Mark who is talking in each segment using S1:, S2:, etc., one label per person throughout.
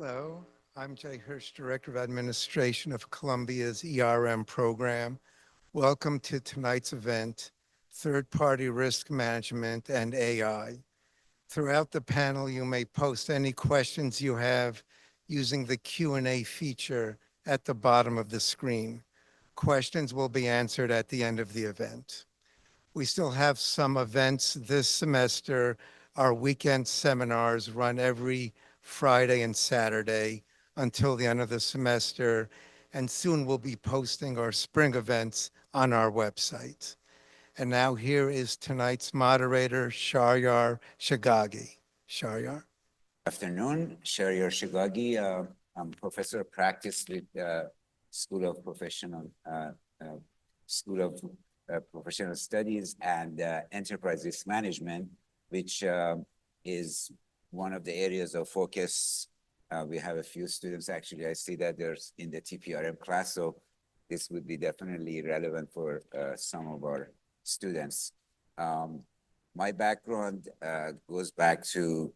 S1: Hello, I'm Jay Hirsch, Director of Administration of Columbia's ERM program. Welcome to tonight's event, Third-Party Risk Management and AI. Throughout the panel, you may post any questions you have using the Q&A feature at the bottom of the screen. Questions will be answered at the end of the event. We still have some events this semester. Our weekend seminars run every Friday and Saturday until the end of the semester, and soon we'll be posting our spring events on our website. And now here is tonight's moderator, Sharyar Shagagi. Sharyar.
S2: Afternoon, Sharyar Shagagi. I'm professor of practice with School of Professional School of Professional Studies and Enterprise Risk Management, which is one of the areas of focus. We have a few students, actually, I see that there's in the TPRM class, so this would be definitely relevant for some of our students. My background goes back to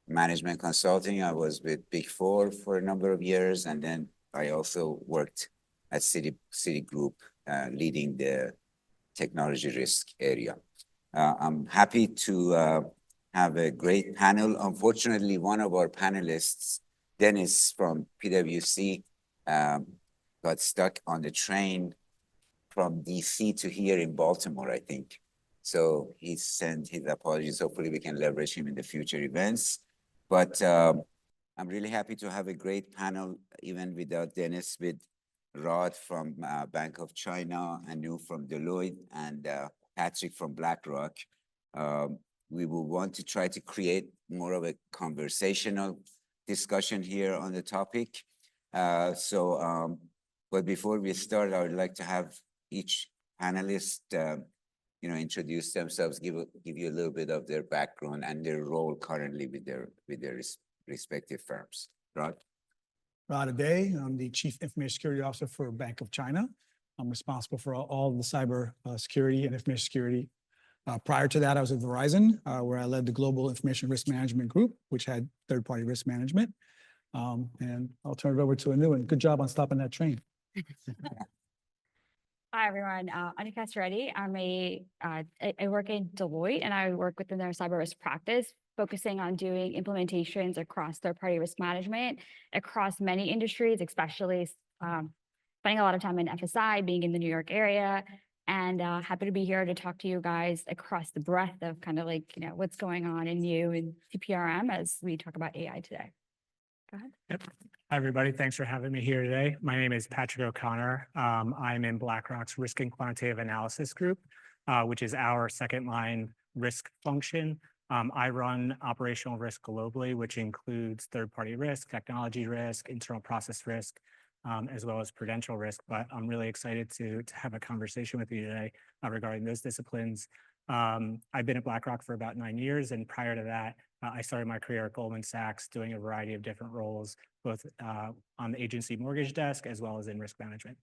S2: management consulting. I was with Big Four for a number of years, and then I also worked at Citigroup, leading the technology risk area. I'm happy to have a great panel. Unfortunately, one of our panelists, Dennis from PwC, got stuck on the train from DC to here in Baltimore, I think. So he sent his apologies. Hopefully we can leverage him in the future events. But I'm really happy to have a great panel, even without Dennis, with Rod from Bank of China, Anu from Deloitte, and Patrick from BlackRock. We will want to try to create more of a conversational discussion here on the topic. But before we start, I would like to have each panelist introduce themselves, give you a little bit of their background and their role currently with their respective firms. Rod?
S3: Rod Aday, I'm the Chief Information Security Officer for Bank of China. I'm responsible for all the cyber security and information security. Prior to that, I was at Verizon, where I led the Global Information Risk Management Group, which had third-party risk management. And I'll turn it over to Anu, and good job on stopping that train.
S4: Hi, everyone. Anika Reddy. I work in Deloitte, and I work within their cyber risk practice, focusing on doing implementations across third-party risk management across many industries, especially spending a lot of time in FSI, being in the New York area, and happy to be here to talk to you guys across the breadth of kind of what's going on in you and TPRM as we talk about AI today. Go ahead.
S5: Yep. Hi, everybody. Thanks for having me here today. My name is Patrick O'Connor. I'm in BlackRock's Risk and Quantitative Analysis Group, which is our second line risk function. I run operational risk globally, which includes third-party risk, technology risk, internal process risk, as well as prudential risk. But I'm really excited to have a conversation with you today regarding those disciplines. I've been at BlackRock for about 9 years, and prior to that, I started my career at Goldman Sachs doing a variety of different roles, both on the agency mortgage desk as well as in risk management.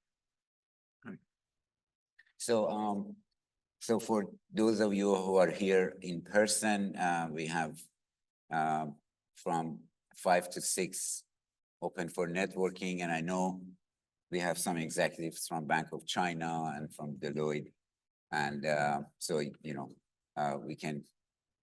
S2: So for those of you who are here in person, we have from 5 to 6 open for networking. And I know we have some executives from Bank of China and from Deloitte. And we can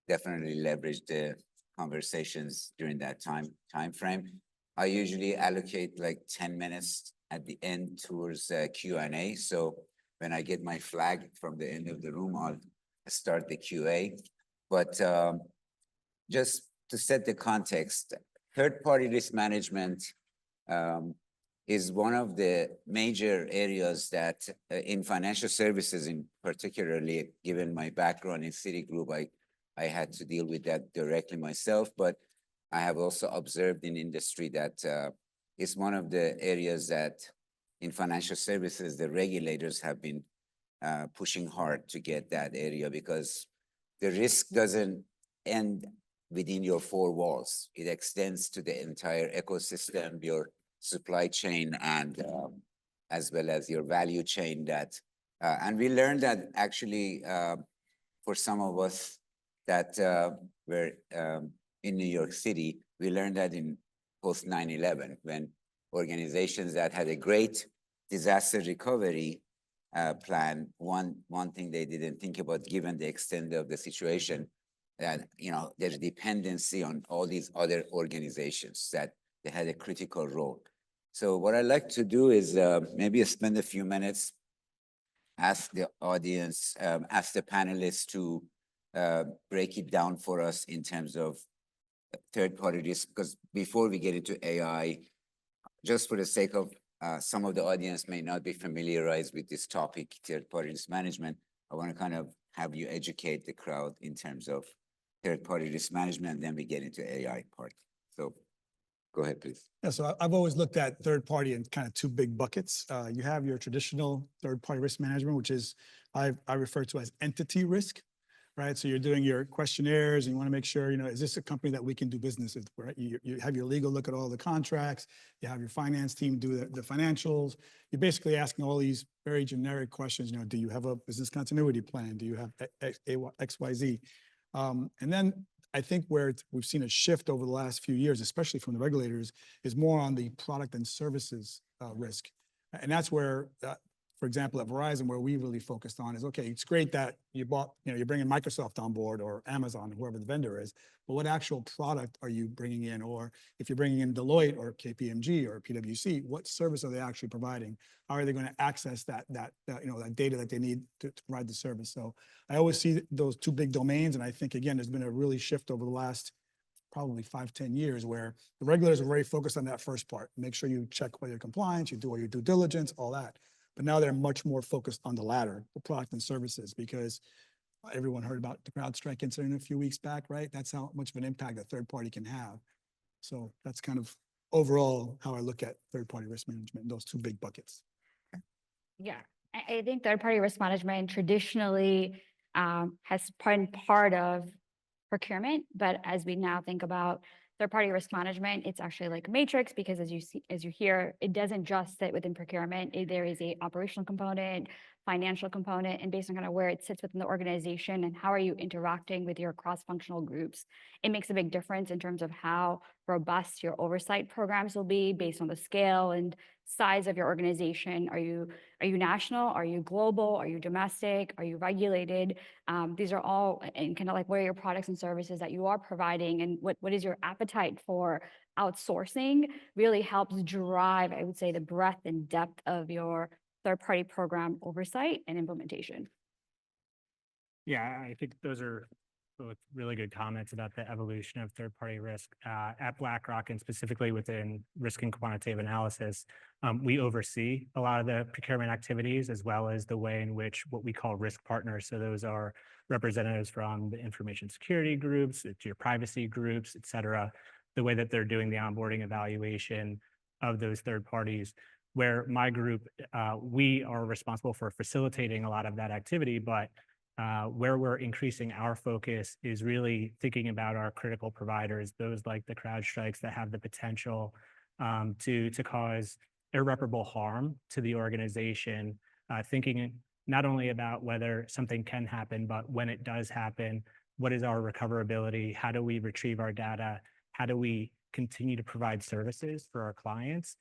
S2: definitely leverage the conversations during that time frame. I usually allocate like 10 minutes at the end towards Q&A. So when I get my flag from the end of the room, I'll start the QA. But just to set the context, third-party risk management is one of the major areas that in financial services, in particularly, given my background in Citigroup, I had to deal with that directly myself, but I have also observed in industry that it's one of the areas that in financial services, the regulators have been pushing hard to get that area because the risk doesn't end within your 4 walls. It extends to the entire ecosystem, your supply chain, and as well as your value chain. And we learned that actually for some of us that were in New York City, we learned that in post 9/11, when organizations that had a great disaster recovery plan, one thing they didn't think about, given the extent of the situation, that there's dependency on all these other organizations that they had a critical role. So what I'd like to do is maybe spend a few minutes, ask the audience, ask the panelists to break it down for us in terms of third-party risk, because before we get into AI, just for the sake of some of the audience may not be familiarized with this topic, third-party risk management, I want to kind of have you educate the crowd in terms of third-party risk management, and then we get into AI part. So go ahead, please.
S3: Yeah, so I've always looked at third party in kind of two big buckets. You have your traditional third party risk management, which is I refer to as entity risk, right? So you're doing your questionnaires and you want to make sure, is this a company that we can do business with, right? You have your legal look at all the contracts, you have your finance team do the financials. You're basically asking all these very generic questions, do you have a business continuity plan? Do you have XYZ? And then I think where we've seen a shift over the last few years, especially from the regulators, is more on the product and services risk. And that's where, for example, at Verizon, where we really focused on is, okay, it's great that you bought, you're bringing Microsoft on board or Amazon, whoever the vendor is, but what actual product are you bringing in? Or if you're bringing in Deloitte or KPMG or PwC, what service are they actually providing? How are they going to access that data that they need to provide the service? So I always see those two big domains. And I think, again, there's been a really shift over the last probably 5-10 years where the regulators are very focused on that first part. Make sure you check whether you're compliant, you do all your due diligence, all that. But now they're much more focused on the latter, the product and services, because everyone heard about the CrowdStrike incident a few weeks back, right? That's how much of an impact a third party can have. So that's kind of overall how I look at third party risk management in those two big buckets.
S4: Yeah, I think third-party risk management traditionally has been part of procurement, but as we now think about third-party risk management, it's actually like a matrix because as you hear, it doesn't just sit within procurement. There is a operational component, financial component, and based on kind of where it sits within the organization and how are you interacting with your cross-functional groups, it makes a big difference in terms of how robust your oversight programs will be based on the scale and size of your organization. Are you national? Are you global? Are you domestic? Are you regulated? These are all, and kind of like what are your products and services that you are providing, and what is your appetite for outsourcing really helps drive, I would say, the breadth and depth of your third-party program oversight and implementation.
S5: Yeah, I think those are both really good comments about the evolution of third-party risk. At BlackRock, and specifically within risk and quantitative analysis, we oversee a lot of the procurement activities, as well as the way in which what we call risk partners. So those are representatives from the information security groups, to your privacy groups, et cetera, the way that they're doing the onboarding evaluation of those third parties. Where my group, we are responsible for facilitating a lot of that activity, but where we're increasing our focus is really thinking about our critical providers, those like the CrowdStrikes that have the potential to cause irreparable harm to the organization, thinking not only about whether something can happen, but when it does happen, what is our recoverability? How do we retrieve our data? How do we continue to provide services for our clients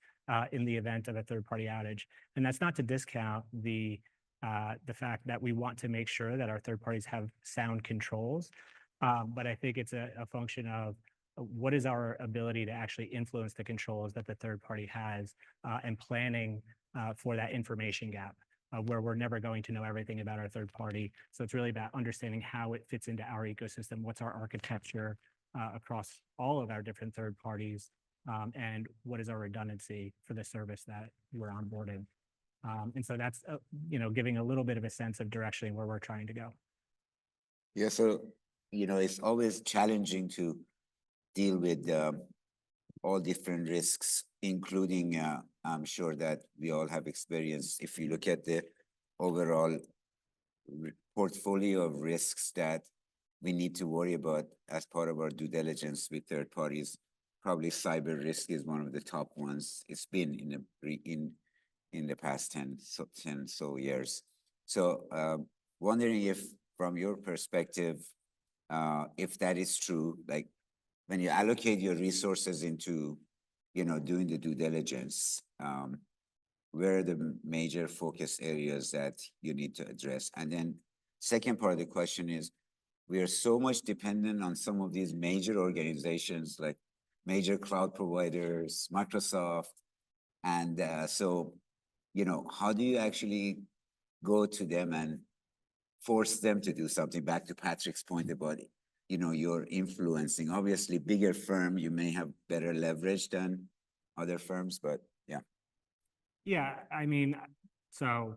S5: in the event of a third-party outage? And that's not to discount the fact that we want to make sure that our third parties have sound controls. But I think it's a function of what is our ability to actually influence the controls that the third party has and planning for that information gap where we're never going to know everything about our third party. So it's really about understanding how it fits into our ecosystem, what's our architecture across all of our different third parties, and what is our redundancy for the service that we're onboarding. And so that's, giving a little bit of a sense of direction where we're trying to go.
S2: Yeah, so, it's always challenging to deal with all different risks, including, I'm sure that we all have experienced. If you look at the overall portfolio of risks that we need to worry about as part of our due diligence with third parties, probably cyber risk is one of the top ones. It's been in the past 10 years. So wondering if, from your perspective, if that is true, like when you allocate your resources into doing the due diligence, where are the major focus areas that you need to address? And then second part of the question is, we are so much dependent on some of these major organizations like major cloud providers, Microsoft. And so, how do you actually go to them and force them to do something? Back to Patrick's point about, you're influencing. Obviously, bigger firm, you may have better leverage than other firms, but yeah.
S5: Yeah, I mean, so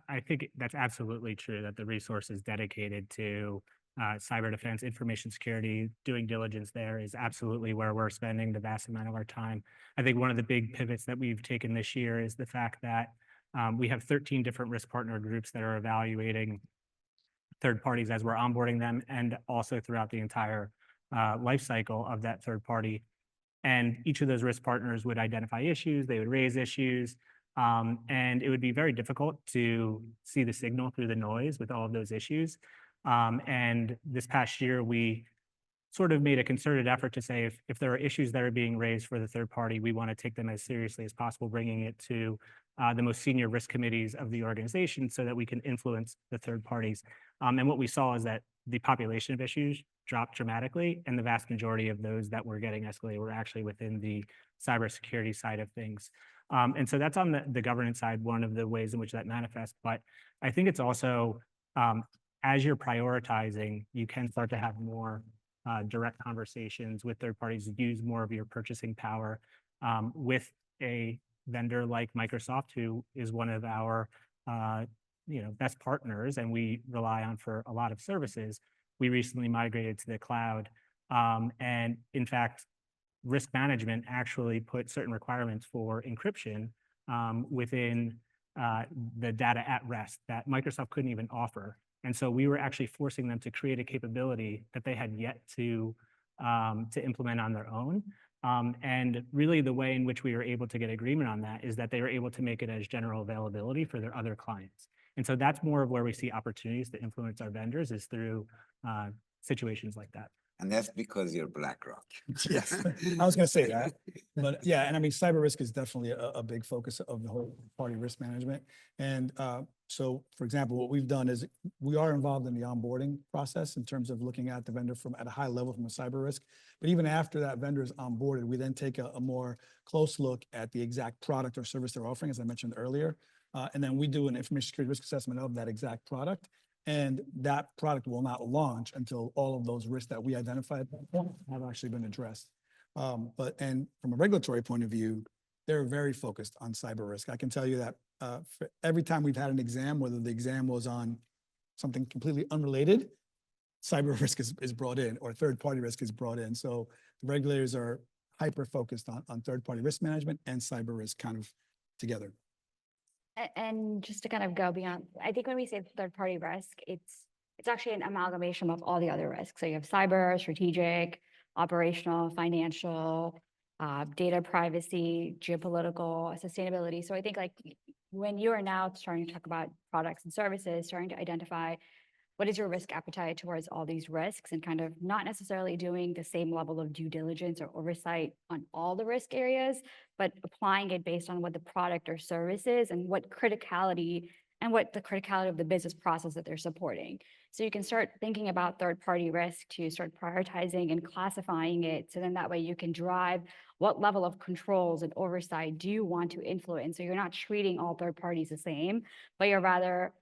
S5: I think that's absolutely true that the resources dedicated to cyber defense, information security, doing diligence there is absolutely where we're spending the vast amount of our time. I think one of the big pivots that we've taken this year is the fact that we have 13 different risk partner groups that are evaluating third parties as we're onboarding them, and also throughout the entire life cycle of that third party. And each of those risk partners would identify issues, they would raise issues, and it would be very difficult to see the signal through the noise with all of those issues. And this past year, we sort of made a concerted effort to say if there are issues that are being raised for the third party, we want to take them as seriously as possible, bringing it to the most senior risk committees of the organization so that we can influence the third parties. And what we saw is that the population of issues dropped dramatically, and the vast majority of those that were getting escalated were actually within the cybersecurity side of things. And so that's on the governance side, one of the ways in which that manifests. But I think it's also, as you're prioritizing, you can start to have more direct conversations with third parties, use more of your purchasing power with a vendor like Microsoft, who is one of our best partners and we rely on for a lot of services. We recently migrated to the cloud. And in fact, risk management actually put certain requirements for encryption within the data at rest that Microsoft couldn't even offer. And so we were actually forcing them to create a capability that they had yet to implement on their own. And really the way in which we were able to get agreement on that is that they were able to make it as general availability for their other clients. And so that's more of where we see opportunities to influence our vendors is through situations like that.
S2: And that's because you're BlackRock.
S3: Yes, I was going to say that, but yeah, and I mean, cyber risk is definitely a big focus of the whole party risk management. And so, for example, what we've done is we are involved in the onboarding process in terms of looking at the vendor from at a high level from a cyber risk. But even after that vendor is onboarded, we then take a more close look at the exact product or service they're offering, as I mentioned earlier. And then we do an information security risk assessment of that exact product. And that product will not launch until all of those risks that we identified have actually been addressed. And from a regulatory point of view, they're very focused on cyber risk. I can tell you that for every time we've had an exam, whether the exam was on something completely unrelated, cyber risk is brought in or third-party risk is brought in. So the regulators are hyper-focused on third-party risk management and cyber risk kind of together.
S4: And just to kind of go beyond, I think when we say third-party risk, it's actually an amalgamation of all the other risks. So you have cyber, strategic, operational, financial, data privacy, geopolitical, sustainability. So I think like when you are now starting to talk about products and services, starting to identify what is your risk appetite towards all these risks and kind of not necessarily doing the same level of due diligence or oversight on all the risk areas, but applying it based on what the product or service is and what criticality and what the criticality of the business process that they're supporting. So you can start thinking about third-party risk to start prioritizing and classifying it. So then that way you can drive what level of controls and oversight do you want to influence. So you're not treating all third parties the same, but you're rather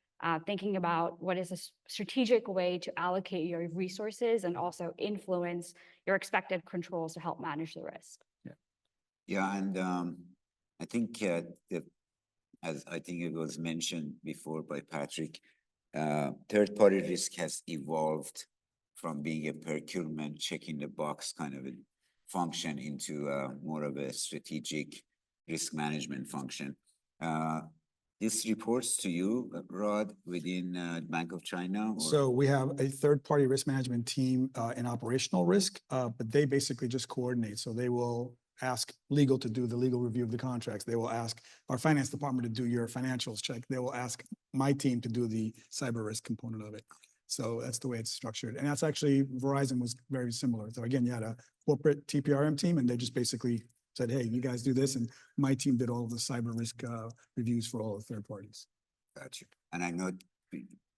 S4: thinking about what is a strategic way to allocate your resources and also influence your expected controls to help manage the risk.
S2: Yeah, and I think as I think it was mentioned before by Patrick, third-party risk has evolved from being a procurement checking the box kind of a function into more of a strategic risk management function. This reports to you, Rod, within Bank of China? Or?
S3: So we have a third-party risk management team in operational risk, but they basically just coordinate. So they will ask legal to do the legal review of the contracts. They will ask our finance department to do your financials check. They will ask my team to do the cyber risk component of it. So that's the way it's structured. And that's actually, Verizon was very similar. So again, you had a corporate TPRM team and they just basically said, hey, you guys do this. And my team did all of the cyber risk reviews for all the third parties.
S2: Gotcha. And I know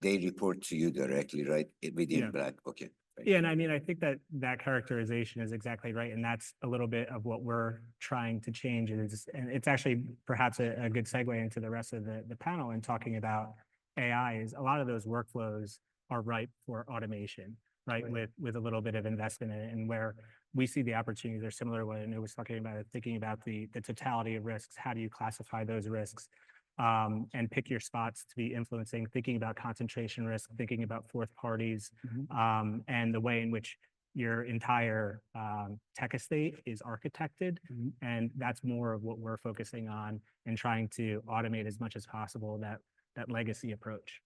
S2: they report to you directly, right? Within
S5: Yeah.
S2: Black, okay. Right.
S5: Yeah, and I mean, I think that that characterization is exactly right, and that's a little bit of what we're trying to change. Is, and it's actually perhaps a good segue into the rest of the panel and talking about AI. Is a lot of those workflows are ripe for automation, right? With a little bit of investment in it, and where we see the opportunities are similar when it was talking about thinking about the totality of risks. How do you classify those risks? And pick your spots to be influencing, thinking about concentration risk, thinking about fourth parties, and the way in which your entire tech estate is architected. And that's more of what we're focusing on and trying to automate as much as possible, that legacy approach.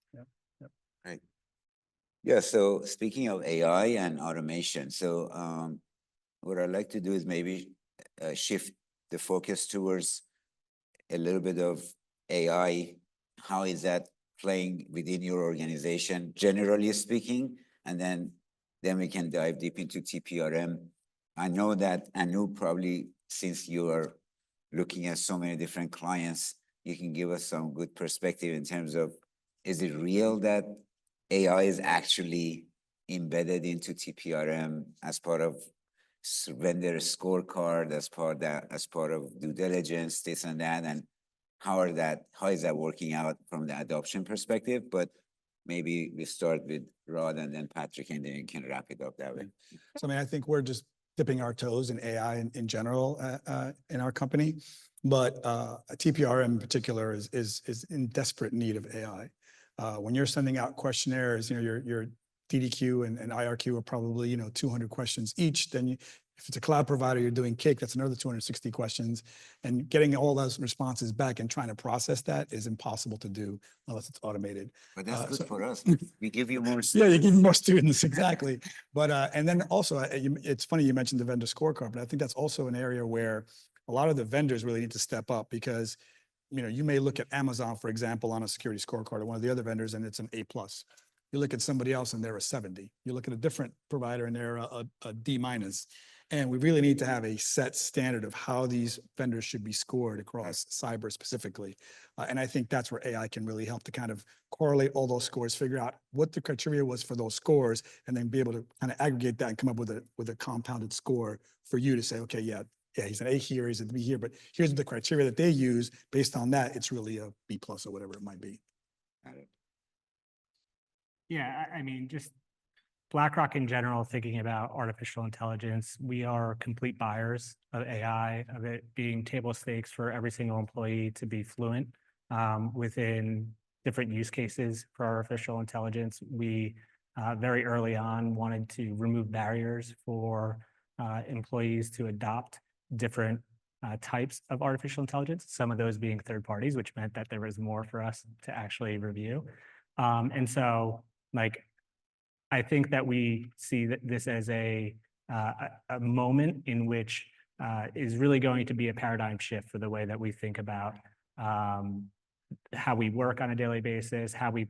S2: Right. Yeah, so speaking of AI and automation, so what I'd like to do is maybe shift the focus towards a little bit of AI. How is that playing within your organization, generally speaking? And then we can dive deep into TPRM. I know that Anu, probably since you are looking at so many different clients, you can give us some good perspective in terms of, is it real that AI is actually embedded into TPRM as part of vendor scorecard, as part of due diligence, this and that, and how is that working out from the adoption perspective? But maybe we start with Rod and then Patrick, and then you can wrap it up that way.
S3: So I mean, I think we're just dipping our toes in AI in general in our company, but TPRM in particular is in desperate need of AI. When you're sending out questionnaires, you know, your DDQ and IRQ are probably, you know, 200 questions each. Then if it's a cloud provider, you're doing Cake, that's another 260 questions. And getting all those responses back and trying to process that is impossible to do unless it's automated.
S2: But that's good
S3: so-
S2: for us. We give you more.
S3: Yeah, you give more students, exactly. But, and then also, it's funny you mentioned the vendor scorecard, but I think that's also an area where a lot of the vendors really need to step up because, you know, you may look at Amazon, for example, on a security scorecard or one of the other vendors, and it's an A+. You look at somebody else and they're a 70. You look at a different provider and they're a D-. And we really need to have a set standard of how these vendors should be scored across cyber specifically. And I think that's where AI can really help to kind of correlate all those scores, figure out what the criteria was for those scores, and then be able to kind of aggregate that and come up with a compounded score for you to say, okay, yeah, he's an A here, he's a B here, but here's the criteria that they use. Based on that, it's really a B+ or whatever it might be.
S2: Got it.
S5: Yeah, I mean, just BlackRock in general, thinking about artificial intelligence, we are complete buyers of AI, of it being table stakes for every single employee to be fluent within different use cases for artificial intelligence. We very early on wanted to remove barriers for employees to adopt different types of artificial intelligence, some of those being third parties, which meant that there was more for us to actually review. And so, like, I think that we see this as a moment in which is really going to be a paradigm shift for the way that we think about how we work on a daily basis, how we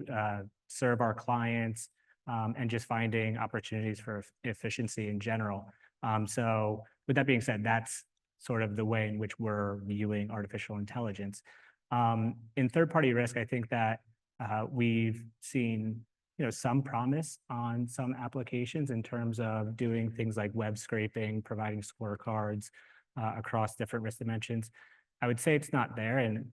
S5: serve our clients, and just finding opportunities for efficiency in general. So with that being said, that's sort of the way in which we're viewing artificial intelligence. In third-party risk, I think that we've seen, you know, some promise on some applications in terms of doing things like web scraping, providing scorecards across different risk dimensions. I would say it's not there, and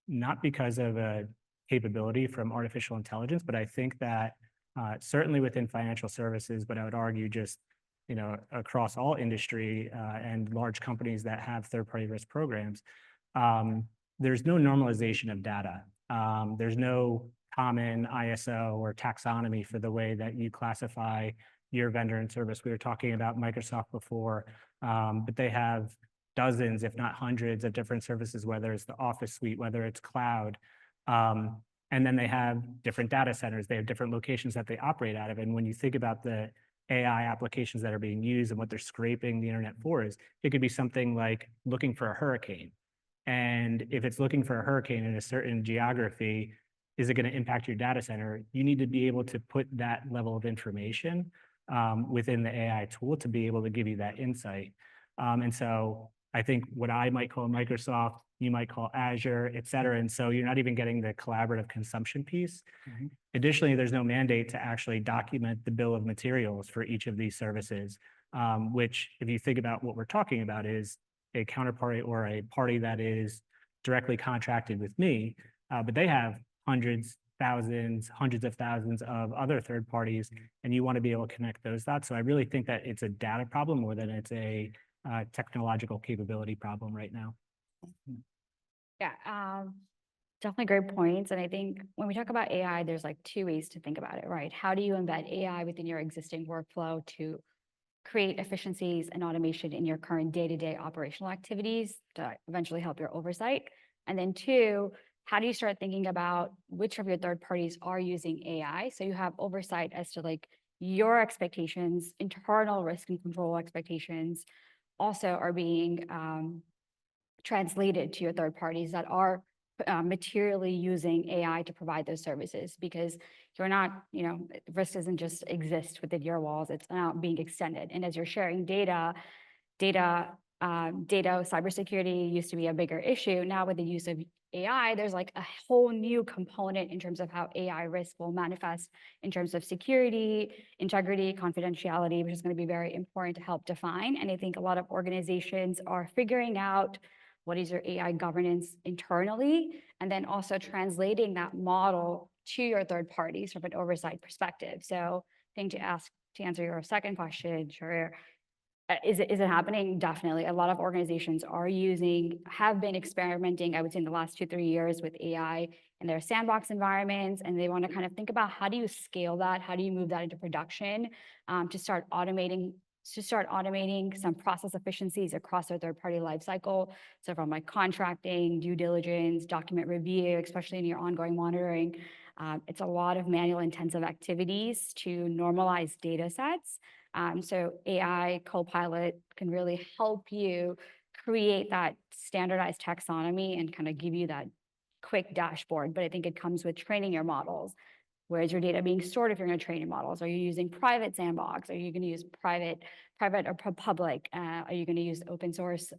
S5: not because of a capability from artificial intelligence, but I think that certainly within financial services, but I would argue just, you know, across all industry and large companies that have third-party risk programs, there's no normalization of data. There's no common ISO or taxonomy for the way that you classify your vendor and service. We were talking about Microsoft before, but they have dozens, if not hundreds, of different services, whether it's the Office suite, whether it's cloud. And then they have different data centers. They have different locations that they operate out of. And when you think about the AI applications that are being used and what they're scraping the internet for, is it could be something like looking for a hurricane. And if it's looking for a hurricane in a certain geography, is it going to impact your data center? You need to be able to put that level of information within the AI tool to be able to give you that insight. And so I think what I might call Microsoft, you might call Azure, et cetera. And so you're not even getting the collaborative consumption piece.
S3: Mhm.
S5: Additionally, there's no mandate to actually document the bill of materials for each of these services, which if you think about what we're talking about is a counterparty or a party that is directly contracted with me, but they have hundreds, thousands, hundreds of thousands of other third parties, and you want to be able to connect those dots. So I really think that it's a data problem more than it's a technological capability problem right now.
S4: Yeah, definitely great points. And I think when we talk about AI, there's like two ways to think about it, right? How do you embed AI within your existing workflow to create efficiencies and automation in your current day-to-day operational activities to eventually help your oversight? And then two, how do you start thinking about which of your third parties are using AI? So you have oversight as to like your expectations, internal risk and control expectations also are being translated to your third parties that are materially using AI to provide those services, because you're not, risk doesn't just exist within your walls, it's now being extended. And as you're sharing data, cybersecurity used to be a bigger issue. Now with the use of AI, there's like a whole new component in terms of how AI risk will manifest in terms of security, integrity, confidentiality, which is going to be very important to help define. And I think a lot of organizations are figuring out what is your AI governance internally, and then also translating that model to your third parties from an oversight perspective. So I think to answer your second question, sure. Is it happening? Definitely. A lot of organizations have been experimenting, I would say in the last 2-3 years with AI in their sandbox environments. And they want to kind of think about how do you scale that? How do you move that into production to start automating some process efficiencies across their third-party lifecycle. So from like contracting, due diligence, document review, especially in your ongoing monitoring, it's a lot of manual intensive activities to normalize data sets. So AI Copilot can really help you create that standardized taxonomy and kind of give you that quick dashboard. But I think it comes with training your models. Where is your data being stored if you're going to train your models? Are you using private sandbox? Are you going to use private or public? Are you going to use open source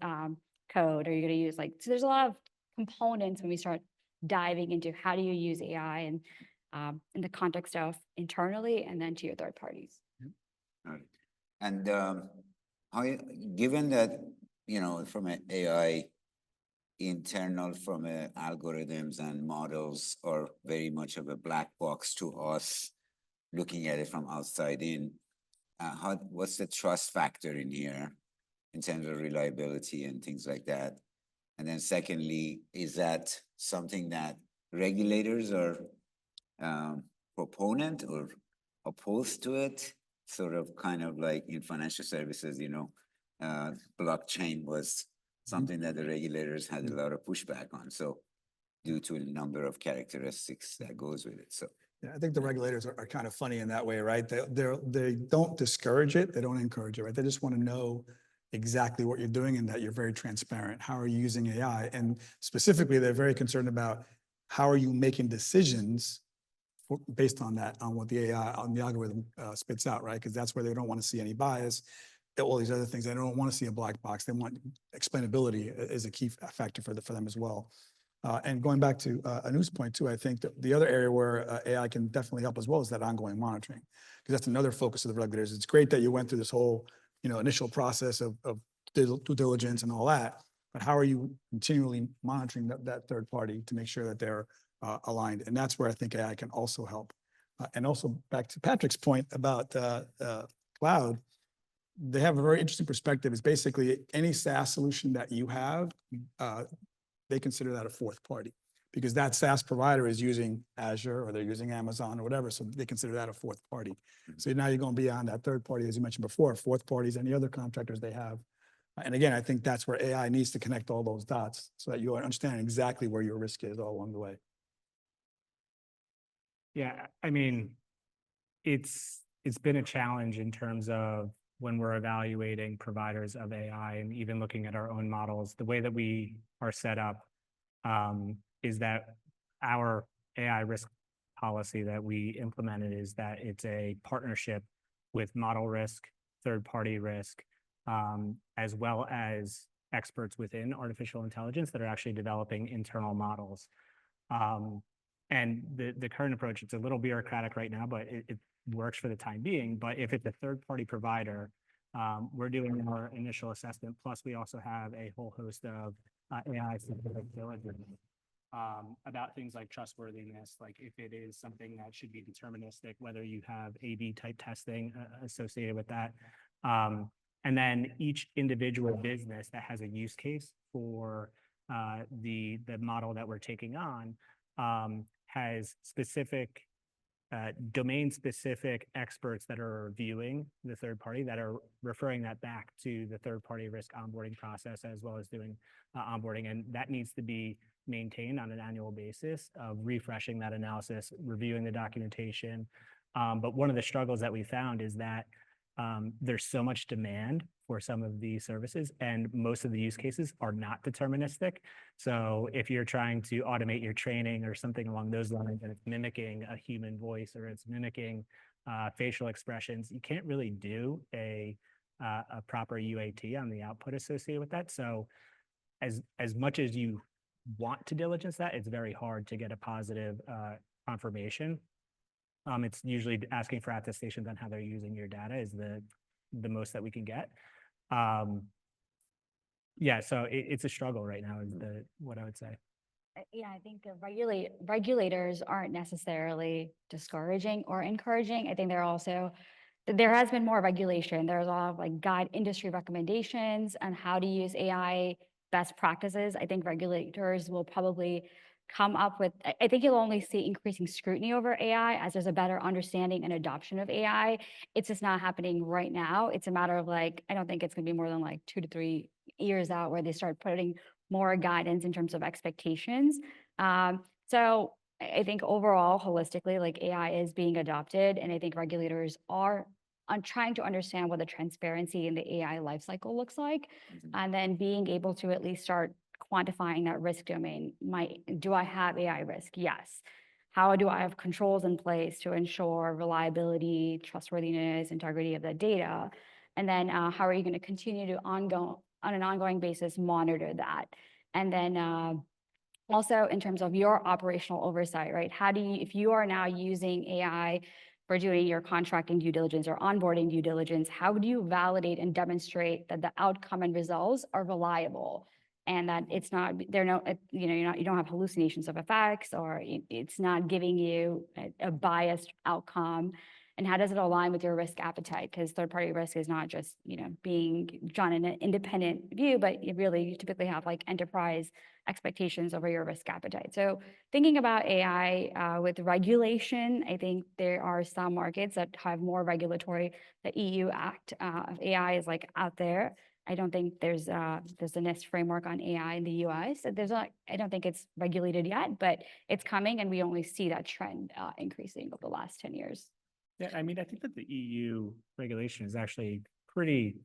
S4: code? Are you going to use so there's a lot of components when we start diving into how do you use AI and in the context of internally and then to your third parties.
S2: Right. And given that, from an AI internal from algorithms and models are very much of a black box to us looking at it from outside in, what's the trust factor in here in terms of reliability and things like that? And then secondly, is that something that regulators are proponent or opposed to it? Sort of kind of like in financial services, blockchain was something that the regulators had a lot of pushback on. So due to a number of characteristics that goes with it. So
S3: Yeah, I think the regulators are kind of funny in that way, right? They don't discourage it. They don't encourage it, right? They just want to know exactly what you're doing and that you're very transparent. How are you using AI? And specifically, they're very concerned about how are you making decisions based on that, on what the AI, on the algorithm spits out, right? Because that's where they don't want to see any bias, all these other things. They don't want to see a black box. They want explainability is a key factor for them as well. And going back to Anu's point too, I think that the other area where AI can definitely help as well is that ongoing monitoring, because that's another focus of the regulators. It's great that you went through this whole, initial process of due diligence and all that, but how are you continually monitoring that third party to make sure that they're aligned? And that's where I think AI can also help. And also back to Patrick's point about cloud, they have a very interesting perspective. It's basically any SaaS solution that you have, they consider that a fourth party because that SaaS provider is using Azure or they're using Amazon or whatever. So they consider that a fourth party. So now you're going beyond that third party, as you mentioned before, fourth parties, any other contractors they have. And again, I think that's where AI needs to connect all those dots so that you understand exactly where your risk is all along the way.
S5: Yeah, I mean, it's been a challenge in terms of when we're evaluating providers of AI and even looking at our own models. The way that we are set up is that our AI risk policy that we implemented is that it's a partnership with model risk, third-party risk, as well as experts within artificial intelligence that are actually developing internal models. And the current approach, it's a little bureaucratic right now, but it works for the time being. But if it's a third-party provider, we're doing our initial assessment. Plus, we also have a whole host of AI-specific diligence about things like trustworthiness, like if it is something that should be deterministic, whether you have A/B type testing associated with that. And then each individual business that has a use case for the model that we're taking on has specific domain-specific experts that are reviewing the third party that are referring that back to the third-party risk onboarding process, as well as doing onboarding. And that needs to be maintained on an annual basis of refreshing that analysis, reviewing the documentation. But one of the struggles that we found is that there's so much demand for some of these services, and most of the use cases are not deterministic. So if you're trying to automate your training or something along those lines, and it's mimicking a human voice or it's mimicking facial expressions, you can't really do a proper UAT on the output associated with that. So as much as you want to diligence that, it's very hard to get a positive confirmation. It's usually asking for attestations on how they're using your data is the most that we can get. Yeah, so it's a struggle right now is what I would say.
S4: Yeah, I think the regulators aren't necessarily discouraging or encouraging. I think there has been more regulation. There's a lot of like guide industry recommendations on how to use AI best practices. I think regulators will probably come up with, I think you'll only see increasing scrutiny over AI as there's a better understanding and adoption of AI. It's just not happening right now. It's a matter of like, I don't think it's gonna be more than like 2 to 3 years out where they start putting more guidance in terms of expectations. So I think overall, holistically, like AI is being adopted, and I think regulators are trying to understand what the transparency in the AI lifecycle looks like, and then being able to at least start quantifying that risk domain. Do I have AI risk? Yes. How do I have controls in place to ensure reliability, trustworthiness, integrity of the data? And then how are you going to continue to on an ongoing basis monitor that? And then also in terms of your operational oversight, right? How do you, if you are now using AI for doing your contracting due diligence or onboarding due diligence, how do you validate and demonstrate that the outcome and results are reliable? And that it's not, you don't have hallucinations of effects, or it's not giving you a biased outcome. And how does it align with your risk appetite? Because third-party risk is not just, being done in an independent view, but you typically have like enterprise expectations over your risk appetite. So thinking about AI with regulation, I think there are some markets that have more regulatory. The EU Act of AI is like out there. I don't think there's a NIST framework on AI in the US. I don't think it's regulated yet, but it's coming, and we only see that trend increasing over the last 10 years.
S5: Yeah, I mean, I think that the EU regulation is actually pretty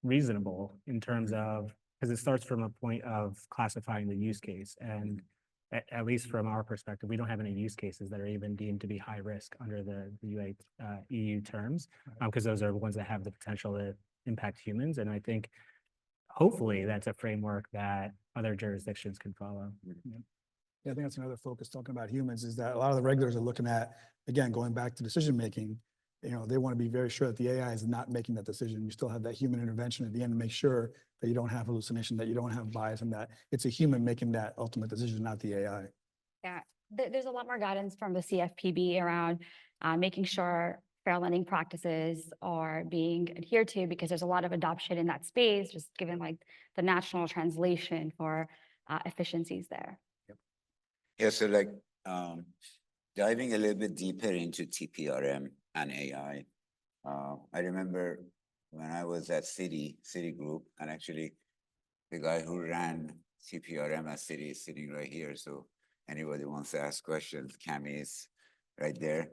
S5: reasonable in terms of, because it starts from a point of classifying the use case. And at least from our perspective, we don't have any use cases that are even deemed to be high risk under the EU terms, because those are ones that have the potential to impact humans. And I think hopefully that's a framework that other jurisdictions can follow.
S3: Yeah, I think that's another focus talking about humans, is that a lot of the regulators are looking at, again, going back to decision making, they want to be very sure that the AI is not making that decision. You still have that human intervention at the end to make sure that you don't have hallucination, that you don't have bias, and that it's a human making that ultimate decision, not the AI.
S4: Yeah, there's a lot more guidance from the CFPB around making sure fair lending practices are being adhered to, because there's a lot of adoption in that space, just given like the national translation for efficiencies there.
S2: Yeah, so like diving a little bit deeper into TPRM and AI. I remember when I was at Citigroup, and actually the guy who ran TPRM at Citi is sitting right here. So anybody wants to ask questions, Cami is right there.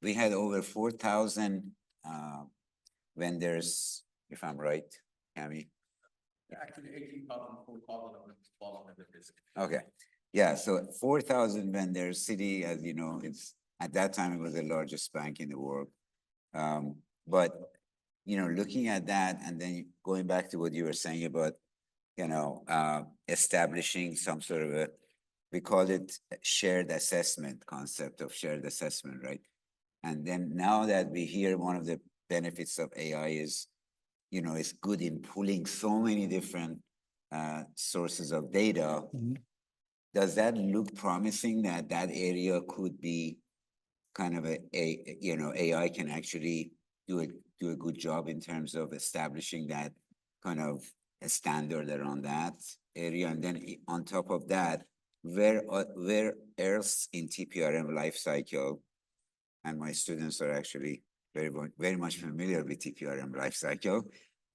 S2: We had over 4,000 vendors, if I'm right, Cami.
S6: Actually, 18,000, 4,000.
S2: Okay. Yeah, so 4,000 vendors. Citi, as you know, it's at that time it was the largest bank in the world. But looking at that, and then going back to what you were saying about establishing some sort of a, we call it shared assessment, concept of shared assessment, right? And then now that we hear one of the benefits of AI is, it's good in pulling so many different sources of data.
S3: Mhm.
S2: Does that look promising that that area could be kind of AI can actually do a good job in terms of establishing that kind of a standard around that area? And then on top of that, where else in TPRM life cycle, and my students are actually very much familiar with TPRM life cycle,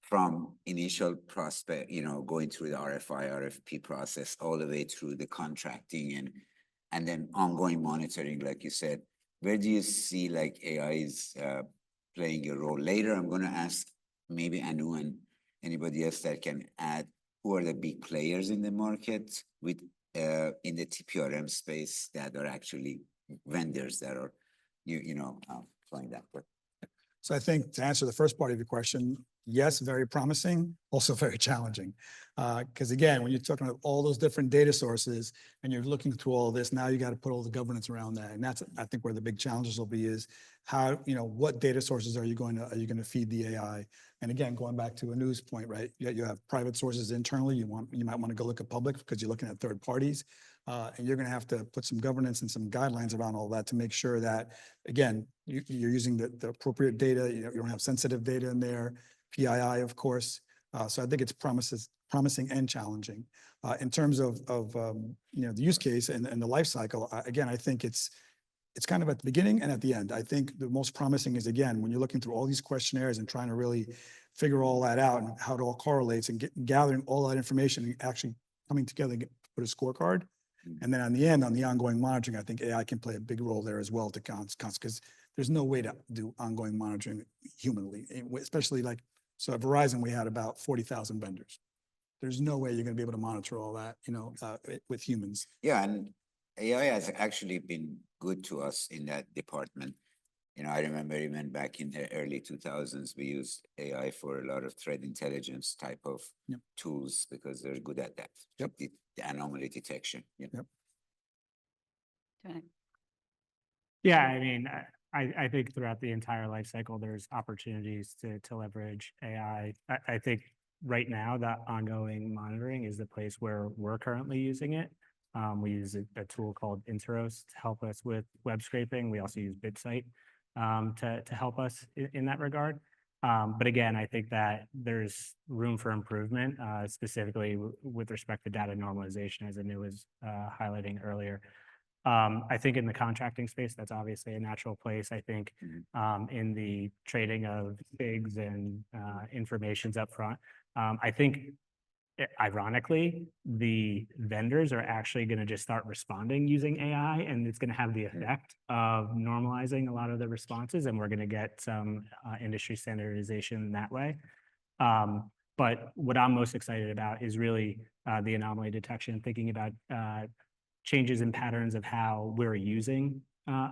S2: from initial prospect, going through the RFI, RFP process, all the way through the contracting and then ongoing monitoring, like you said. Where do you see like AI is playing a role? Later, I'm going to ask maybe Anu and anybody else that can add who are the big players in the market with in the TPRM space that are actually vendors that are playing that. But
S3: So I think to answer the first part of your question, yes, very promising, also very challenging. Because again, when you're talking about all those different data sources and you're looking through all this, now you got to put all the governance around that. And that's, I think, where the big challenges will be is how, what data sources are you going to feed the AI? And again, going back to Anu's point, right? You have private sources internally. You might want to go look at public because you're looking at third parties. And you're going to have to put some governance and some guidelines around all that to make sure that, again, you're using the appropriate data. You don't have sensitive data in there, PII, of course. So I think it's promising and challenging. In terms of the use case and the life cycle, again, I think it's kind of at the beginning and at the end. I think the most promising is, again, when you're looking through all these questionnaires and trying to really figure all that out and how it all correlates and gathering all that information and actually coming together to put a scorecard. And then on the end, on the ongoing monitoring, I think AI can play a big role there as well to because there's no way to do ongoing monitoring humanly, especially like, so at Verizon, we had about 40,000 vendors. There's no way you're going to be able to monitor all that, with humans.
S2: yeah, and AI has actually been good to us in that department. I remember even back in the early 2000s, we used AI for a lot of threat intelligence type of tools because they're good at that.
S3: Yep.
S2: The anomaly detection.
S3: Yep.
S5: Yeah, I mean, I think throughout the entire life cycle, there's opportunities to leverage AI. I think right now that ongoing monitoring is the place where we're currently using it. We use a tool called Interos to help us with web scraping. We also use BitSight to help us in that regard. But again, I think that there's room for improvement, specifically with respect to data normalization, as Anu was highlighting earlier. I think in the contracting space, that's obviously a natural place. I think in the trading of bigs and informations up front, I think ironically, the vendors are actually going to just start responding using AI, and it's going to have the effect of normalizing a lot of the responses, and we're going to get some industry standardization that way. But what I'm most excited about is really the anomaly detection, thinking about changes in patterns of how we're using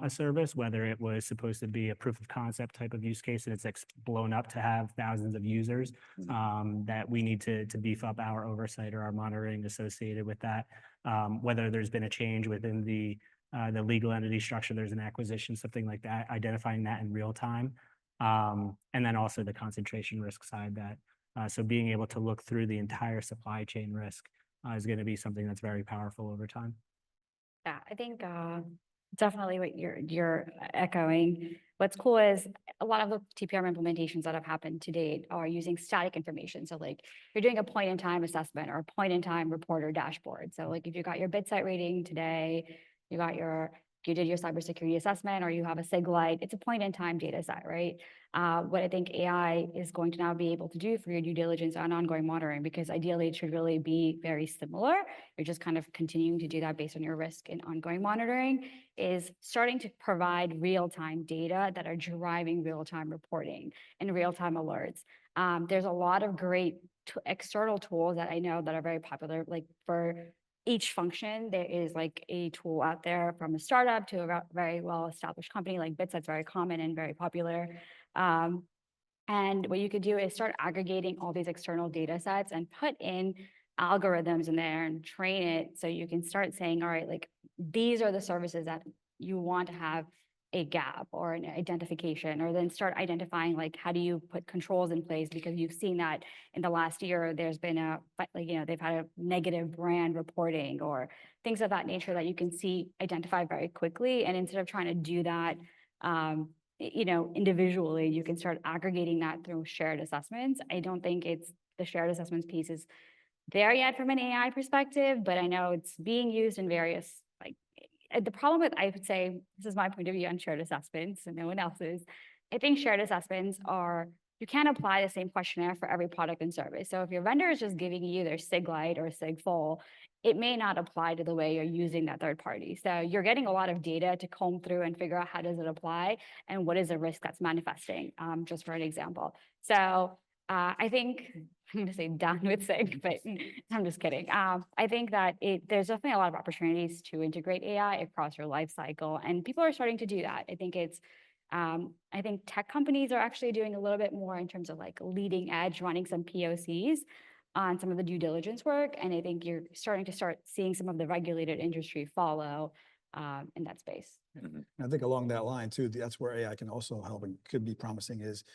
S5: a service, whether it was supposed to be a proof of concept type of use case and it's blown up to have thousands of users, that we need to beef up our oversight or our monitoring associated with that. Whether there's been a change within the legal entity structure, there's an acquisition, something like that, identifying that in real time. And then also the concentration risk side that, so being able to look through the entire supply chain risk is going to be something that's very powerful over time.
S4: Yeah, I think definitely what you're echoing. What's cool is a lot of the TPRM implementations that have happened to date are using static information. So like you're doing a point in time assessment or a point in time report or dashboard. So like if you got your BitSight rating today, you did your cybersecurity assessment or you have a SIG-Lite, it's a point in time data set, right? What I think AI is going to now be able to do for your due diligence and ongoing monitoring, because ideally it should really be very similar. You're just kind of continuing to do that based on your risk and ongoing monitoring, is starting to provide real-time data that are driving real-time reporting and real-time alerts. There's a lot of great external tools that I know that are very popular, like for each function, there is like a tool out there from a startup to a very well-established company. Like BitSight's very common and very popular. And what you could do is start aggregating all these external data sets and put in algorithms in there and train it so you can start saying, all right, like these are the services that you want to have a gap or an identification, or then start identifying like how do you put controls in place, because you've seen that in the last year there's been they've had a negative brand reporting or things of that nature that you can see identify very quickly. And instead of trying to do that individually, you can start aggregating that through shared assessments. I don't think it's the shared assessments piece is there yet from an AI perspective, but I know it's being used in various the problem with, I would say, this is my point of view on shared assessments and no one else's. I think shared assessments you can't apply the same questionnaire for every product and service. So if your vendor is just giving you their SIG Lite or SIG Full, it may not apply to the way you're using that third party. So you're getting a lot of data to comb through and figure out how does it apply and what is the risk that's manifesting, just for an example. So I think I'm going to say done with SIG, but I'm just kidding. I think that there's definitely a lot of opportunities to integrate AI across your life cycle, and people are starting to do that. I think tech companies are actually doing a little bit more in terms of like leading edge, running some POCs on some of the due diligence work, and I think you're starting to seeing some of the regulated industry follow in that space.
S3: And I think along that line too, that's where AI can also help and could be promising is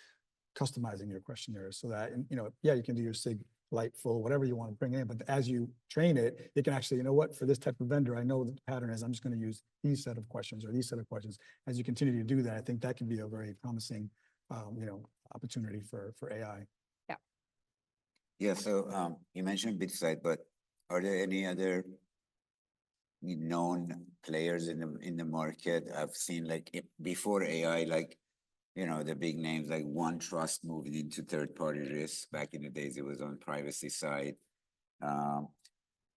S3: customizing your questionnaires so that, you can do your SIG Lite Full, whatever you want to bring in, but as you train it, it can actually, for this type of vendor, I know the pattern is I'm just going to use these set of questions or these set of questions. As you continue to do that, I think that can be a very promising, opportunity for AI.
S2: Yeah, so you mentioned BitSight, but are there any other known players in the market? I've seen before AI, the big names like OneTrust moving into third-party risk. Back in the days, it was on privacy side.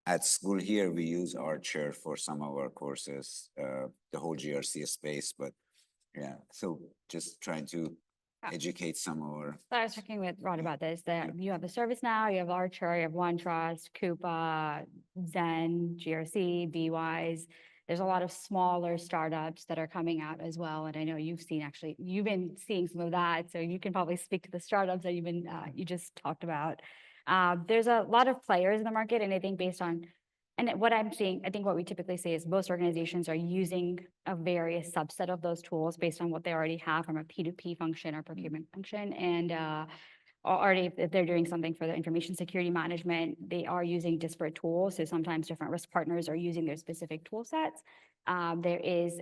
S2: At school here, we use Archer for some of our courses, the whole GRC space. But yeah, so just trying to educate some of our.
S4: So I was talking with Rod about this, that you have the ServiceNow, you have Archer, you have OneTrust, Coupa, Zen, GRC, BWise. There's a lot of smaller startups that are coming out as well. And I know you've been seeing some of that. So you can probably speak to the startups that you just talked about. There's a lot of players in the market. And I think what I'm seeing, I think what we typically say is most organizations are using a various subset of those tools based on what they already have from a P2P function or procurement function. And already if they're doing something for the information security management, they are using disparate tools. So sometimes different risk partners are using their specific tool sets. There is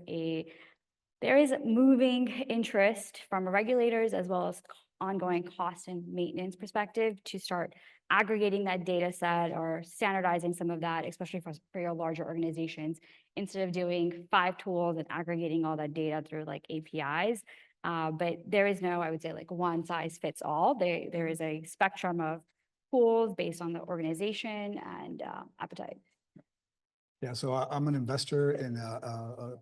S4: moving interest from regulators as well as ongoing cost and maintenance perspective to start aggregating that data set or standardizing some of that, especially for your larger organizations, instead of doing 5 tools and aggregating all that data through like APIs. But there is no, I would say, like one size fits all. There is a spectrum of tools based on the organization and appetite.
S3: Yeah, so I'm an investor in a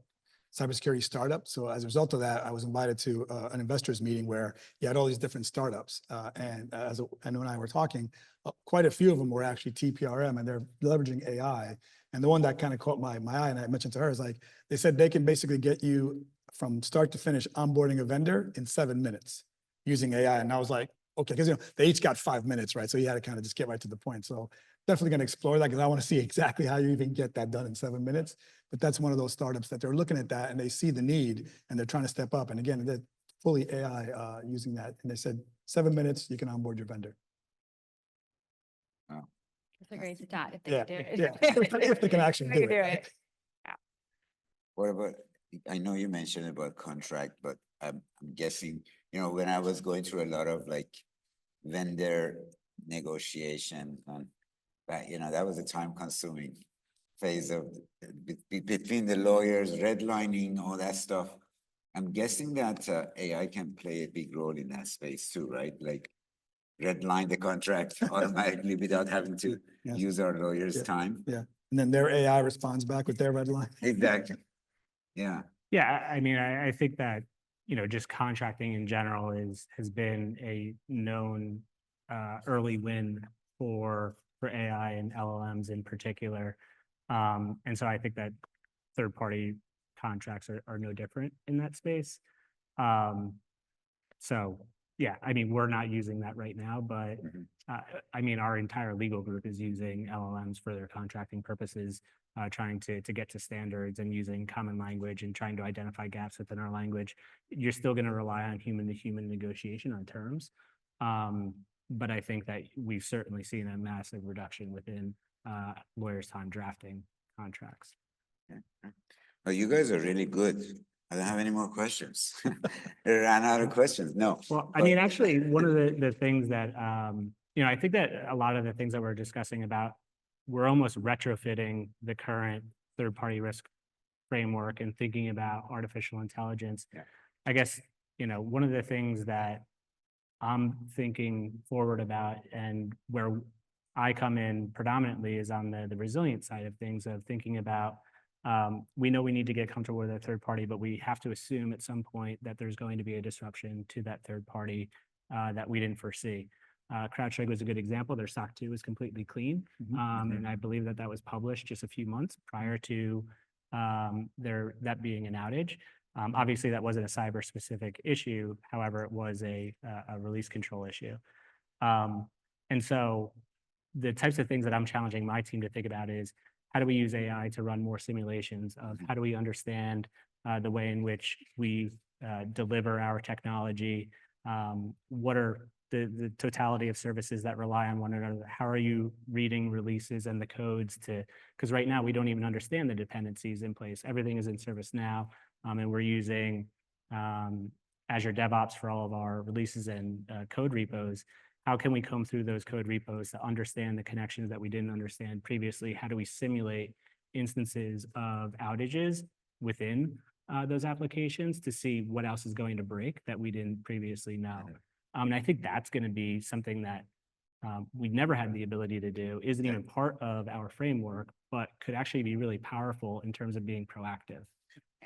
S3: cybersecurity startup. So as a result of that, I was invited to an investors meeting where you had all these different startups. And when I were talking, quite a few of them were actually TPRM, and they're leveraging AI. And the one that kind of caught my eye, and I mentioned to her, is like, they said they can basically get you from start to finish onboarding a vendor in 7 minutes using AI. And I was like, okay, because they each got 5 minutes, right? So you had to kind of just get right to the point. So definitely going to explore that because I want to see exactly how you even get that done in 7 minutes. But that's one of those startups that they're looking at that and they see the need and they're trying to step up. And again, they're fully AI using that. And they said 7 minutes, you can onboard your vendor.
S2: Wow.
S4: That's a great stat if they
S3: Yeah,
S4: do it.
S3: yeah. If they can actually do it.
S2: What about, I know you mentioned about contract, but I'm guessing, when I was going through a lot of vendor negotiation and that was a time consuming phase of between the lawyers, redlining, all that stuff. I'm guessing that AI can play a big role in that space too, right? Like redline the contract automatically without having to use our lawyers' time.
S3: Yeah. And then their AI responds back with their red line.
S2: Exactly. Yeah.
S5: Yeah, I mean, I think that, just contracting in general has been a known early win for AI and LLMs in particular. And so I think that third-party contracts are no different in that space. So yeah, I mean, we're not using that right now, but
S2: Mhm.
S5: I mean, our entire legal group is using LLMs for their contracting purposes, trying to get to standards and using common language and trying to identify gaps within our language. You're still going to rely on human to human negotiation on terms. But I think that we've certainly seen a massive reduction within lawyers' time drafting contracts.
S2: Oh, you guys are really good. I don't have any more questions. I ran out of questions. No.
S5: Well, I
S2: but-
S5: mean, actually, one of the things that, you know, I think that a lot of the things that we're discussing about, we're almost retrofitting the current third-party risk framework and thinking about artificial intelligence.
S2: Yeah.
S5: I guess, you know, one of the things that I'm thinking forward about and where I come in predominantly is on the resilient side of things, of thinking about, we know we need to get comfortable with a third party, but we have to assume at some point that there's going to be a disruption to that third party that we didn't foresee. CrowdStrike was a good example. Their SOC 2 was completely clean. And I believe that that was published just a few months prior to that being an outage. Obviously, that wasn't a cyber specific issue. However, it was a release control issue. And so the types of things that I'm challenging my team to think about is, how do we use AI to run more simulations of how do we understand the way in which we deliver our technology? What are the totality of services that rely on one another? How are you reading releases and the codes to, because right now we don't even understand the dependencies in place. Everything is in ServiceNow, and we're using Azure DevOps for all of our releases and code repos. How can we comb through those code repos to understand the connections that we didn't understand previously? How do we simulate instances of outages within those applications to see what else is going to break that we didn't previously know? And I think that's going to be something that we've never had the ability to do, isn't even part of our framework, but could actually be really powerful in terms of being proactive.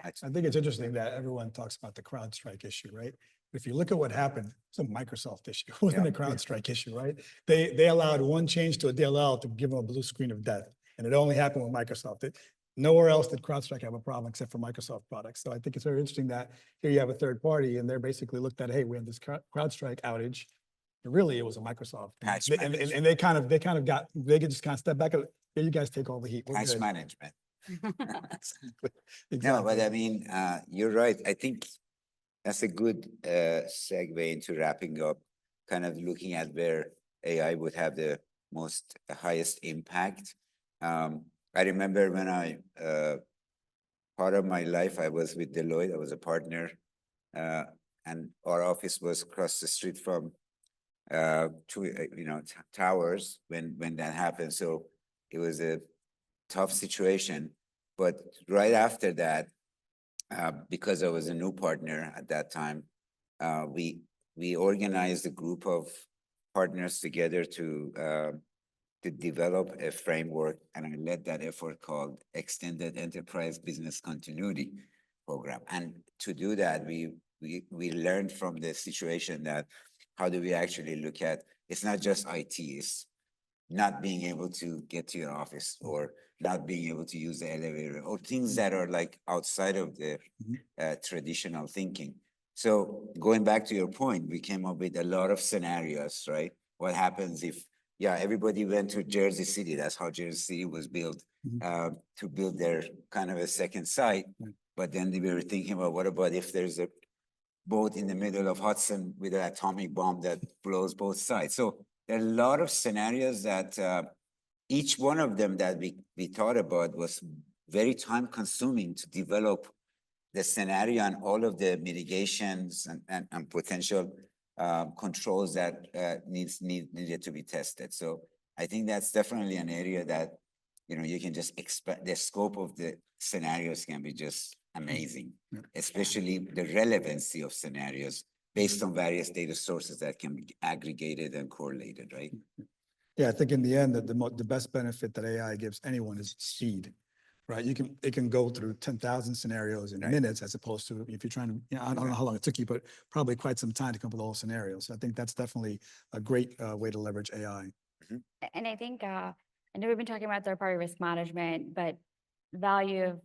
S3: I think it's interesting that everyone talks about the CrowdStrike issue, right? If you look at what happened, it's a Microsoft issue. It wasn't a CrowdStrike issue, right? They allowed one change to a DLL to give them a blue screen of death. And it only happened with Microsoft. Nowhere else did CrowdStrike have a problem except for Microsoft products. So I think it's very interesting that here you have a third party and they're basically looked at, hey, we have this CrowdStrike outage. And really, it was a Microsoft thing.
S2: Patch
S3: And they kind of just kind of step back. Yeah, you guys take all the heat. We're
S2: Patch
S3: good.
S2: management.
S3: Exactly.
S2: No, but I mean, you're right. I think that's a good segue into wrapping up, kind of looking at where AI would have the highest impact. I remember when part of my life, I was with Deloitte. I was a partner, and our office was across the street from two, towers when that happened. So it was a tough situation. But right after that, because I was a new partner at that time, we organized a group of partners together to develop a framework, and I led that effort called Extended Enterprise Business Continuity Program. And to do that, we learned from the situation that how do we actually look at, it's not just IT, it's not being able to get to your office or not being able to use the elevator or things that are like outside of the traditional thinking. So going back to your point, we came up with a lot of scenarios, right? What happens if, everybody went to Jersey City. That's how Jersey City was built, to build their kind of a second site. But then we were thinking about, what about if there's a boat in the middle of Hudson with an atomic bomb that blows both sides? So there are a lot of scenarios that each one of them that we thought about was very time consuming to develop the scenario and all of the mitigations and potential controls that needed to be tested. So I think that's definitely an area that, you can just expect the scope of the scenarios can be just amazing, especially the relevancy of scenarios based on various data sources that can be aggregated and correlated, right?
S3: Yeah, I think in the end, that the best benefit that AI gives anyone is speed, right? It can go through 10,000 scenarios in minutes, as opposed to if you're trying to, I don't know how long it took you, but probably quite some time to come up with all scenarios. So I think that's definitely a great way to leverage AI.
S4: And I think, I know we've been talking about third-party risk management, but value of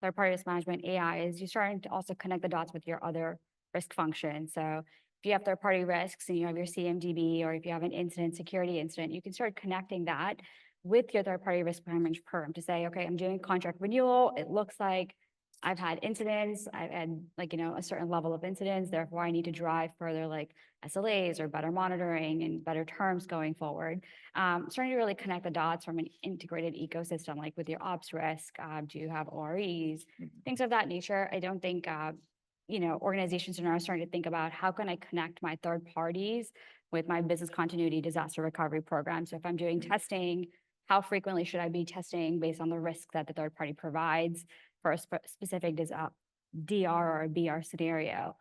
S4: third-party risk management AI is you're starting to also connect the dots with your other risk functions. So if you have third-party risks and you have your CMDB, or if you have an incident, security incident, you can start connecting that with your third-party risk management firm to say, okay, I'm doing contract renewal. It looks like I've had incidents. I've had a certain level of incidents. Therefore, I need to drive further like SLAs or better monitoring and better terms going forward. Starting to really connect the dots from an integrated ecosystem, like with your ops risk. Do you have OREs? Things of that nature. I don't think organizations are now starting to think about how can I connect my third parties with my business continuity disaster recovery program. So if I'm doing testing, how frequently should I be testing based on the risk that the third party provides for a specific DR or a BR scenario,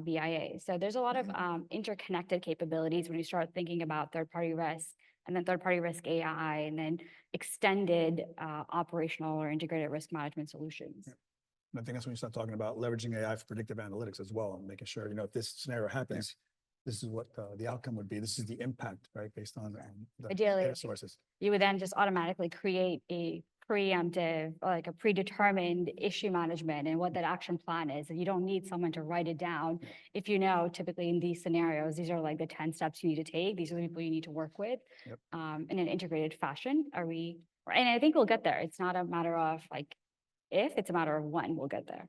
S4: BIA. So there's a lot of interconnected capabilities when you start thinking about third party risk, and then third party risk AI, and then extended operational or integrated risk management solutions.
S3: And I think that's when you start talking about leveraging AI for predictive analytics as well, and making sure, if this scenario happens, this is what the outcome would be. This is the impact, right? Based on the
S4: Ideally,
S3: data sources.
S4: you would then just automatically create a preemptive, or like a predetermined issue management and what that action plan is. And you don't need someone to write it down. If typically in these scenarios, these are like the 10 steps you need to take. These are the people you need to work with in an integrated fashion. And I think we'll get there. It's not a matter of like if, it's a matter of when we'll get there.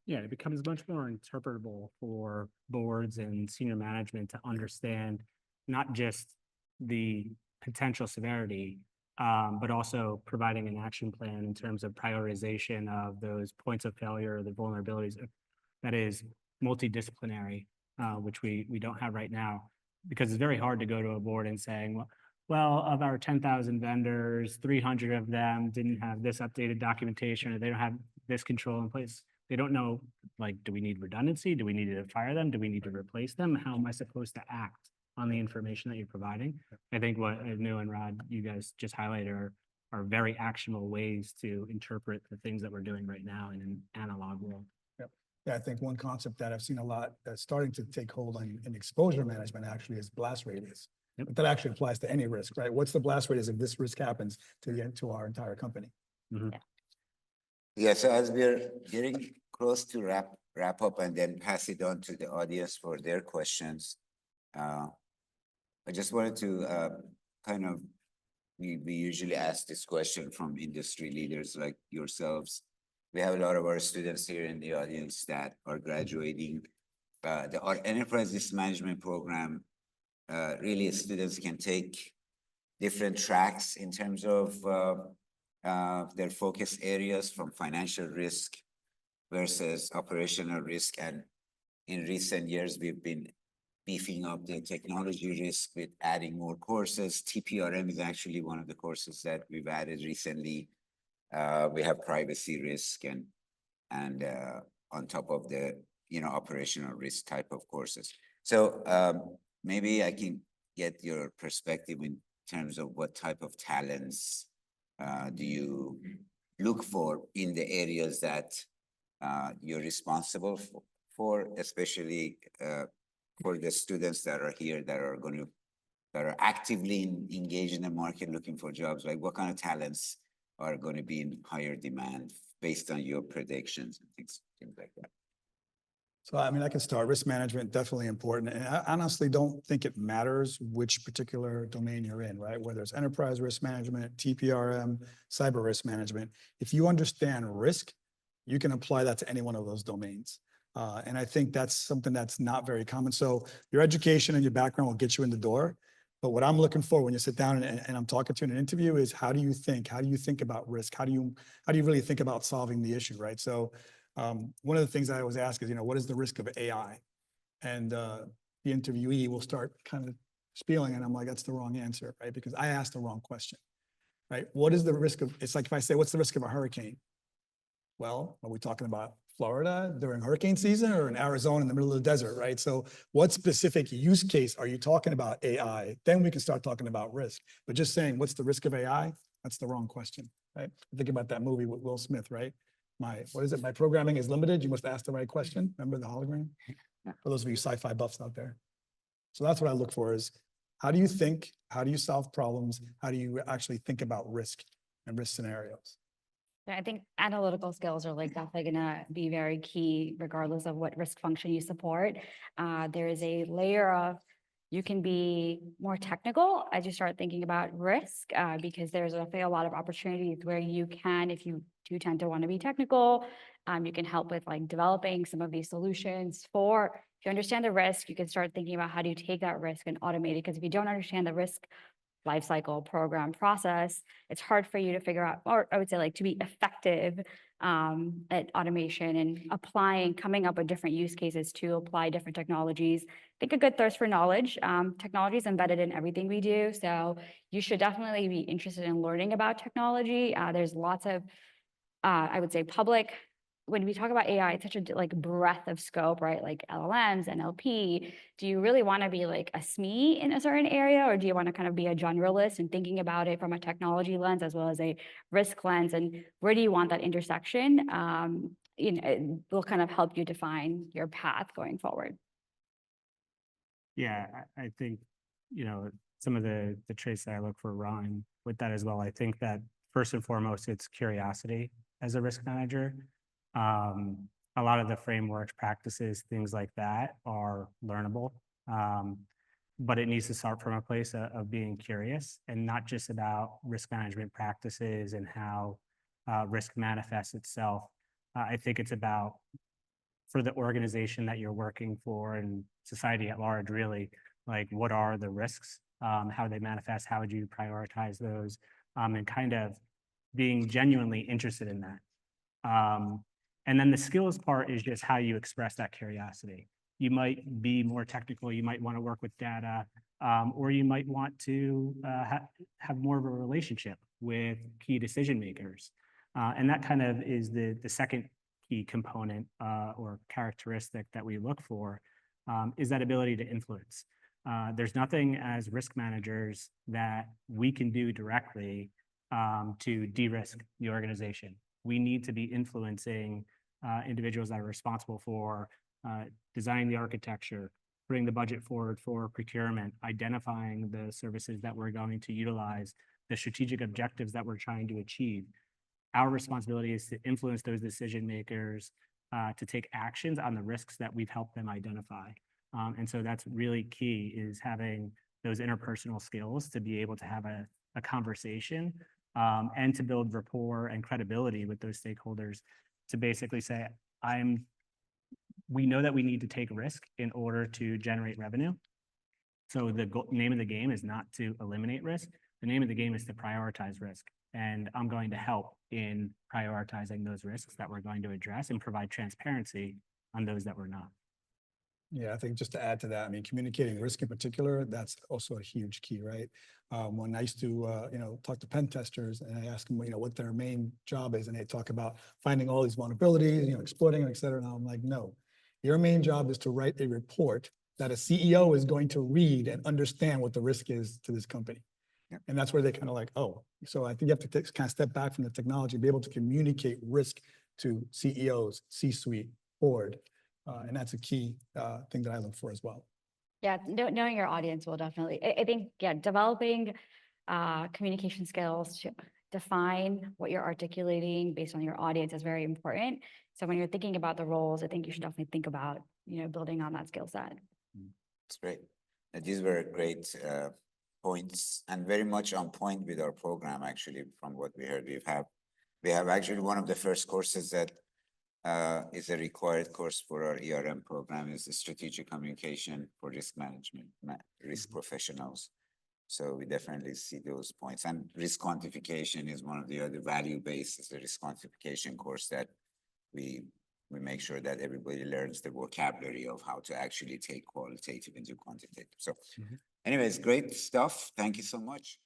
S5: Yeah, it becomes much more interpretable for boards and senior management to understand not just the potential severity, but also providing an action plan in terms of prioritization of those points of failure, the vulnerabilities that is multidisciplinary, which we don't have right now, because it's very hard to go to a board and saying, well, of our 10,000 vendors, 300 of them didn't have this updated documentation, or they don't have this control in place. They don't know, like, do we need redundancy? Do we need to fire them? Do we need to replace them? How am I supposed to act on the information that you're providing? I think what Anu and Rod, you guys just highlighted are very actionable ways to interpret the things that we're doing right now in an analog world.
S3: Yeah, I think one concept that I've seen a lot that's starting to take hold in exposure management actually is blast radius. But that actually applies to any risk, right? What's the blast radius if this risk happens to our entire company?
S2: Yeah, so as we're getting close to wrap up and then pass it on to the audience for their questions, I just wanted to we usually ask this question from industry leaders like yourselves. We have a lot of our students here in the audience that are graduating. Our enterprise risk management program, really students can take different tracks in terms of their focus areas, from financial risk versus operational risk. And in recent years, we've been beefing up the technology risk with adding more courses. TPRM is actually one of the courses that we've added recently. We have privacy risk and on top of the operational risk type of courses. So maybe I can get your perspective in terms of what type of talents do you look for in the areas that you're responsible for, especially for the students that are here that are actively engaged in the market looking for jobs? Like, what kind of talents are going to be in higher demand based on your predictions and things like that?
S3: So, I mean, I can start. Risk management, definitely important. And I honestly don't think it matters which particular domain you're in, right? Whether it's enterprise risk management, TPRM, cyber risk management. If you understand risk, you can apply that to any one of those domains. And I think that's something that's not very common. So your education and your background will get you in the door. But what I'm looking for when you sit down and I'm talking to you in an interview is, how do you think? How do you think about risk? How do you really think about solving the issue, right? So one of the things I always ask is, what is the risk of AI? And the interviewee will start kind of spieling, and I'm like, that's the wrong answer, right? Because I asked the wrong question, right? What is the risk of, it's like if I say, what's the risk of a hurricane? Well, are we talking about Florida during hurricane season or in Arizona in the middle of the desert, right? So what specific use case are you talking about AI? Then we can start talking about risk. But just saying, what's the risk of AI? That's the wrong question, right? Think about that movie with Will Smith, right? What is it? My programming is limited. You must ask the right question. Remember the hologram? For those of you sci-fi buffs out there. So that's what I look for is, how do you think? How do you solve problems? How do you actually think about risk and risk scenarios?
S4: Yeah, I think analytical skills are like definitely gonna be very key regardless of what risk function you support. There is a layer of, you can be more technical as you start thinking about risk, because there's definitely a lot of opportunities where you can, if you do tend to want to be technical, you can help with like developing some of these solutions for, if you understand the risk, you can start thinking about how do you take that risk and automate it. Because if you don't understand the risk life cycle program process, it's hard for you to figure out, or I would say like to be effective at automation and applying, coming up with different use cases to apply different technologies. I think a good thirst for knowledge. Technology is embedded in everything we do. So you should definitely be interested in learning about technology. There's lots of, I would say public, when we talk about AI, it's such a like breadth of scope, right? Like LLMs, NLP. Do you really want to be like a SME in a certain area, or do you want to kind of be a generalist and thinking about it from a technology lens as well as a risk lens? And where do you want that intersection? It will kind of help you define your path going forward.
S5: Yeah, I think, some of the traits that I look for rhyme with that as well. I think that first and foremost, it's curiosity as a risk manager. A lot of the frameworks, practices, things like that are learnable. But it needs to start from a place of being curious and not just about risk management practices and how risk manifests itself. I think it's about, for the organization that you're working for and society at large, really, like what are the risks, how they manifest, how would you prioritize those, and kind of being genuinely interested in that. And then the skills part is just how you express that curiosity. You might be more technical, you might want to work with data, or you might want to have more of a relationship with key decision makers. And that kind of is the second key component or characteristic that we look for, is that ability to influence. There's nothing as risk managers that we can do directly to de-risk the organization. We need to be influencing individuals that are responsible for designing the architecture, putting the budget forward for procurement, identifying the services that we're going to utilize, the strategic objectives that we're trying to achieve. Our responsibility is to influence those decision makers to take actions on the risks that we've helped them identify. And so that's really key, is having those interpersonal skills to be able to have a conversation and to build rapport and credibility with those stakeholders to basically say, we know that we need to take risk in order to generate revenue. So the name of the game is not to eliminate risk. The name of the game is to prioritize risk. And I'm going to help in prioritizing those risks that we're going to address and provide transparency on those that we're not.
S3: Yeah, I think just to add to that, I mean, communicating risk in particular, that's also a huge key, right? When I used to, talk to pen testers and I ask them, what their main job is, and they talk about finding all these vulnerabilities, exploiting them, et cetera. And I'm like, no, your main job is to write a report that a CEO is going to read and understand what the risk is to this company. Yeah. And that's where they kind of like, oh, so I think you have to kind of step back from the technology, be able to communicate risk to CEOs, C-suite, board. And that's a key thing that I look for as well.
S4: Yeah, knowing your audience will definitely, I think, yeah, developing communication skills to define what you're articulating based on your audience is very important. So when you're thinking about the roles, I think you should definitely think about, building on that skill set.
S2: That's great. These were great points and very much on point with our program, actually, from what we heard. We have actually one of the first courses that is a required course for our ERM program is the strategic communication for risk management, risk professionals. So we definitely see those points. And risk quantification is one of the other value-based, is a risk quantification course that we make sure that everybody learns the vocabulary of how to actually take qualitative into quantitative. So anyways, great stuff. Thank you so much.